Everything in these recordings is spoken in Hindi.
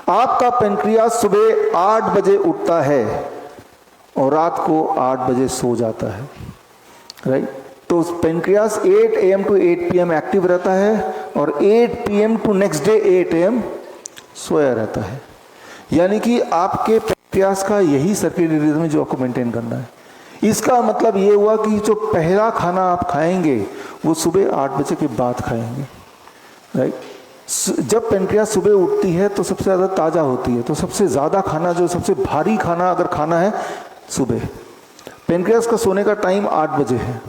आपका पेनक्रियास सुबह 8 बजे उठता है और रात को 8 बजे सो जाता है, राइट। तो pancreas 8 AM to 8 PM active रहता है और 8 PM to next day 8 AM सोया रहता है। यानी कि आपके पेनक्रियास का यही सर्केडियन रिदम है जो आपको मेंटेन करना है। इसका मतलब ये हुआ कि जो पहला खाना आप खाएंगे वो सुबह 8 बजे के बाद खाएंगे, राइट। जब पेनक्रियास सुबह उठती है तो सबसे ज़्यादा ताज़ा होती है, तो सबसे ज़्यादा खाना, जो सबसे भारी खाना अगर खाना है सुबह। पेनक्रियास का सोने का टाइम 8 बजे है।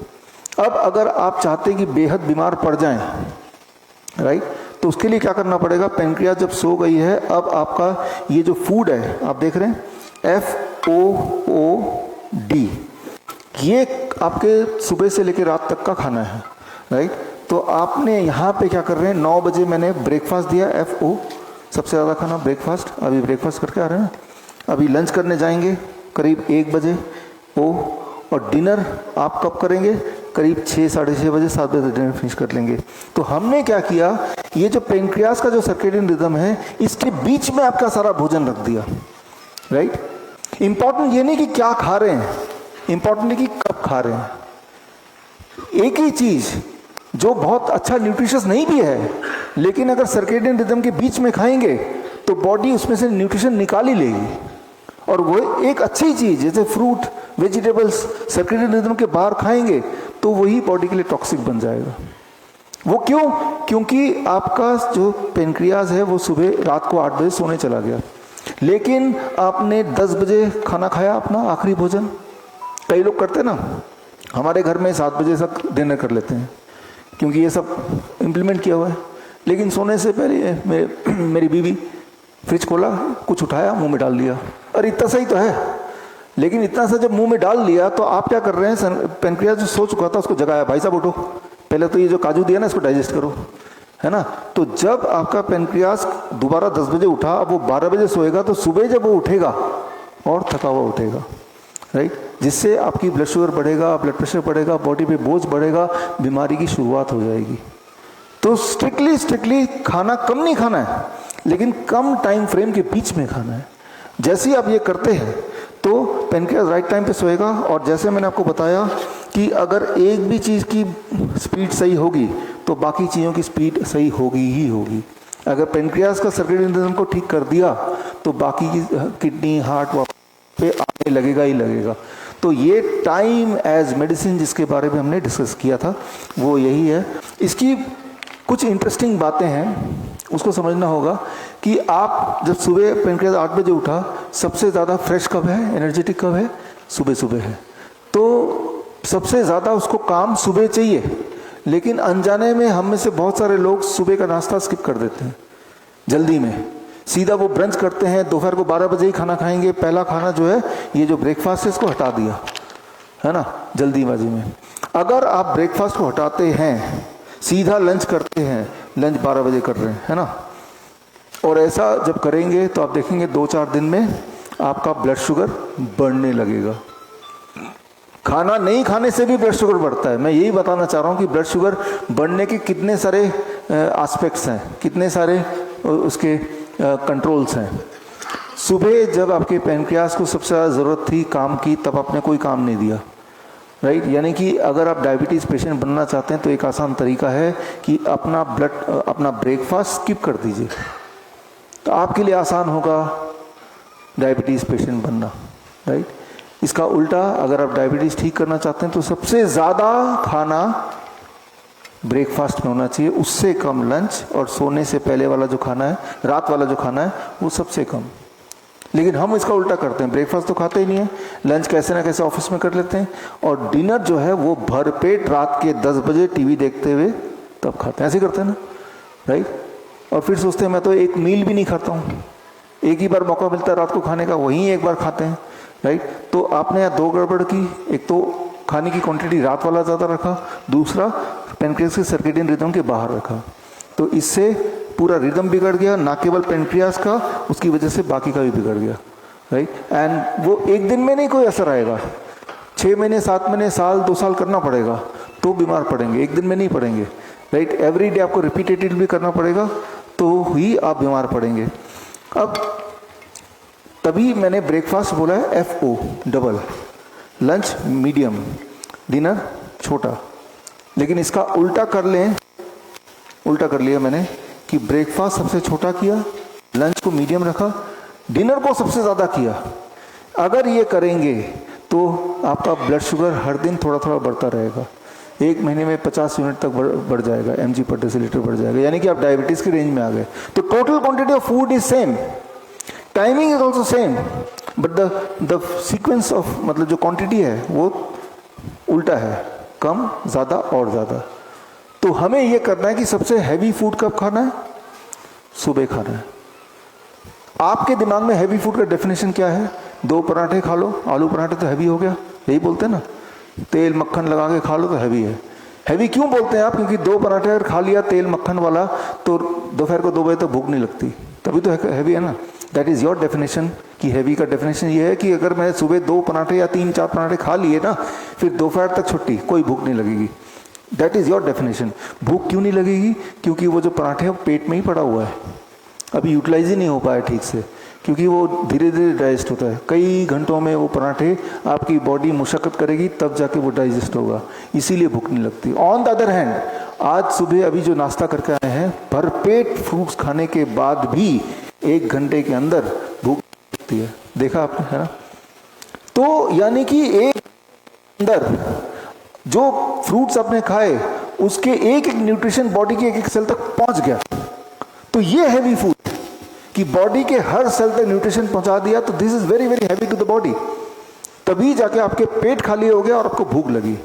अब अगर आप चाहते हैं कि बेहद बीमार पड़ जाएं, राइट, तो उसके लिए क्या करना पड़ेगा? पेनक्रियास जब सो गई है, अब आपका ये जो फूड है आप देख रहे हैं FOOD, ये आपके सुबह से लेकर रात तक का खाना है, राइट। तो आपने यहाँ पे क्या कर रहे हैं, 9 बजे मैंने ब्रेकफास्ट दिया, FO सबसे ज़्यादा खाना ब्रेकफास्ट, अभी ब्रेकफास्ट करके आ रहे हैं। अभी लंच करने जाएंगे करीब 1 बजे O, और डिनर आप कब करेंगे? करीब 6, साढ़े 6 बजे, 7 बजे डिनर फिनिश कर लेंगे। तो हमने क्या किया, ये जो पेनक्रियास का जो सर्केडियन रिदम है इसके बीच में आपका सारा भोजन रख दिया, राइट। इंपॉर्टेंट ये नहीं कि क्या खा रहे हैं, इंपॉर्टेंट है कि कब खा रहे हैं। एक ही चीज जो बहुत अच्छा न्यूट्रिशियस नहीं भी है, लेकिन अगर सर्केडियन रिदम के बीच में खाएंगे तो बॉडी उसमें से न्यूट्रिशन निकाल ही लेगी, और वो एक अच्छी चीज जैसे फ्रूट, वेजिटेबल्स सर्केडियन रिदम के बाहर खाएंगे तो वही बॉडी के लिए टॉक्सिक बन जाएगा। वो क्यों? क्योंकि आपका जो पेनक्रियास है वो सुबह रात को 8 बजे सोने चला गया, लेकिन आपने 10 बजे खाना खाया अपना आखिरी भोजन। कई लोग करते ना, हमारे घर में 7 बजे तक डिनर कर लेते हैं क्योंकि ये सब इम्प्लीमेंट किया हुआ है। लेकिन सोने से पहले मेरी बीवी फ्रिज खोला, कुछ उठाया, मुंह में डाल लिया, अरे इतना सही तो है, लेकिन इतना सा जब मुंह में डाल लिया तो आप क्या कर रहे हैं, पेनक्रियास जो सो चुका था उसको जगाया, भाई साहब उठो, पहले तो ये जो काजू दिया ना इसको डाइजेस्ट करो, है ना। तो जब आपका पेनक्रियास दोबारा 10 बजे उठा, अब वो 12 बजे सोएगा, तो सुबह जब वो उठेगा और थका हुआ उठेगा, राइट, जिससे आपकी ब्लड शुगर बढ़ेगा, ब्लड प्रेशर बढ़ेगा, बॉडी पे बोझ बढ़ेगा, बीमारी की शुरुआत हो जाएगी। तो स्ट्रिक्टली खाना कम नहीं खाना है, लेकिन कम टाइम फ्रेम के बीच में खाना है। जैसे ही आप ये करते हैं तो पेनक्रियास राइट टाइम पे सोएगा। और जैसे मैंने आपको बताया कि अगर एक भी चीज़ की स्पीड सही होगी तो बाकी चीज़ों की स्पीड सही होगी ही होगी। अगर पेनक्रियास का सर्केडियन रिदम को ठीक कर दिया तो बाकी की किडनी, हार्ट पे आने लगेगा ही लगेगा। तो ये टाइम एज मेडिसिन जिसके बारे में हमने डिस्कस किया था वो यही है। इसकी कुछ इंटरेस्टिंग बातें हैं, उसको समझना होगा कि आप जब सुबह पेनक्रियास 8 बजे उठा, सबसे ज़्यादा फ्रेश कब है, एनर्जेटिक कब है? सुबह है। तो सबसे ज़्यादा उसको काम सुबह चाहिए, लेकिन अनजाने में हम में से बहुत सारे लोग सुबह का नाश्ता स्किप कर देते हैं, जल्दी में सीधा वो ब्रंच करते हैं, दोपहर को 12 बजे ही खाना खाएंगे। पहला खाना जो है ये जो ब्रेकफास्ट है इसको हटा दिया, है ना, जल्दीबाजी में। अगर आप ब्रेकफास्ट को हटाते हैं, सीधा लंच करते हैं, लंच 12 बजे कर रहे हैं, है ना, और ऐसा जब करेंगे तो आप देखेंगे 2-4 दिन में आपका ब्लड शुगर बढ़ने लगेगा। खाना नहीं खाने से भी ब्लड शुगर बढ़ता है। मैं यही बताना चाह रहा हूँ कि ब्लड शुगर बढ़ने के कितने सारे एस्पेक्ट्स हैं, कितने सारे उसके कंट्रोल्स हैं। सुबह जब आपके पेनक्रियास को सबसे ज़्यादा ज़रूरत थी काम की, तब आपने कोई काम नहीं दिया, राइट। यानी कि अगर आप डायबिटीज़ पेशेंट बनना चाहते हैं तो एक आसान तरीका है कि अपना ब्रेकफास्ट स्किप कर दीजिए, तो आपके लिए आसान होगा डायबिटीज़ पेशेंट बनना, राइट। इसका उल्टा, अगर आप डायबिटीज़ ठीक करना चाहते हैं तो सबसे ज़्यादा खाना ब्रेकफास्ट में होना चाहिए, उससे कम लंच, और सोने से पहले वाला जो खाना है, रात वाला जो खाना है, वो सबसे कम। लेकिन हम इसका उल्टा करते हैं, ब्रेकफास्ट तो खाते ही नहीं है, लंच कैसे ना कैसे ऑफिस में कर लेते हैं, और डिनर जो है वो भरपेट रात के 10 बजे टीवी देखते हुए तब खाते हैं। ऐसे करते हैं ना, राइट। और फिर सोचते हैं मैं तो एक मील भी नहीं खाता हूँ, एक ही बार मौका मिलता है रात को खाने का, वहीं एक बार खाते हैं, राइट। तो आपने यहाँ 2 गड़बड़ की, एक तो खाने की क्वांटिटी रात वाला ज़्यादा रखा, दूसरा पेनक्रियास के सर्केडियन रिदम के बाहर रखा। तो इससे पूरा रिदम बिगड़ गया, ना केवल पेनक्रियास का, उसकी वजह से बाकी का भी बिगड़ गया, राइट। एंड वो एक दिन में नहीं कोई असर आएगा, 6 महीने, 7 महीने, साल, 2 साल करना पड़ेगा तो बीमार पड़ेंगे, एक दिन में नहीं पड़ेंगे, राइट। एवरी डे आपको रिपीटेटिव भी करना पड़ेगा तो ही आप बीमार पड़ेंगे। अब तभी मैंने ब्रेकफास्ट बोला है FO double, lunch medium, dinner छोटा। लेकिन इसका उल्टा कर लें, उल्टा कर लिया मैंने कि ब्रेकफास्ट सबसे छोटा किया, लंच को मीडियम रखा, डिनर को सबसे ज़्यादा किया। अगर ये करेंगे तो आपका ब्लड शुगर हर दिन थोड़ा थोड़ा बढ़ता रहेगा, 1 महीने में 50 यूनिट तक बढ़ जाएगा, mg पर डेसीलीटर बढ़ जाएगा, यानी कि आप डायबिटीज़ की रेंज में आ गए। तो total quantity of food is same, timing is also same, but the sequence of मतलब जो क्वांटिटी है वो उल्टा है, कम ज़्यादा और ज़्यादा। तो हमें ये करना है कि सबसे हैवी फूड कब खाना है? सुबह खाना है। आपके दिमाग में हैवी फूड का डेफिनेशन क्या है? 2 पराठे खा लो, आलू पराठे तो हैवी हो गया, यही बोलते हैं ना। तेल मक्खन लगा के खा लो तो हैवी है। हैवी क्यों बोलते हैं आप? क्योंकि 2 पराठे अगर खा लिया तेल मक्खन वाला तो दोपहर को 2 बजे तक भूख नहीं लगती, तभी तो हैवी है ना। दैट इज योर डेफिनेशन कि हैवी का डेफिनेशन ये है कि अगर मैंने सुबह 2 पराठे या 3-4 पराठे खा लिए ना, फिर दोपहर तक छुट्टी, कोई भूख नहीं लगेगी। That is your definition. भूख क्यों नहीं लगेगी? क्योंकि वो जो पराठे है पेट में ही पड़ा हुआ है, अभी यूटिलाइज ही नहीं हो पाया ठीक से, क्योंकि वो धीरे धीरे डाइजेस्ट होता है। कई घंटों में वो पराठे आपकी बॉडी मुशक्कत करेगी, तब जाके वो डाइजेस्ट होगा, इसीलिए भूख नहीं लगती। ऑन द अदर हैंड, आज सुबह अभी जो नाश्ता करके आए हैं, भरपेट फ्रूट्स खाने के बाद भी 1 घंटे के अंदर भूख लगती है, देखा आपने, है ना। तो यानी कि एक अंदर जो फ्रूट्स आपने खाए उसके एक एक न्यूट्रिशन बॉडी के एक एक सेल तक पहुंच गया। तो ये हैवी फूड कि बॉडी के हर सेल तक न्यूट्रिशन पहुंचा दिया, तो this is very very heavy to the body. तभी जाके आपके पेट खाली हो गया और आपको भूख लगी।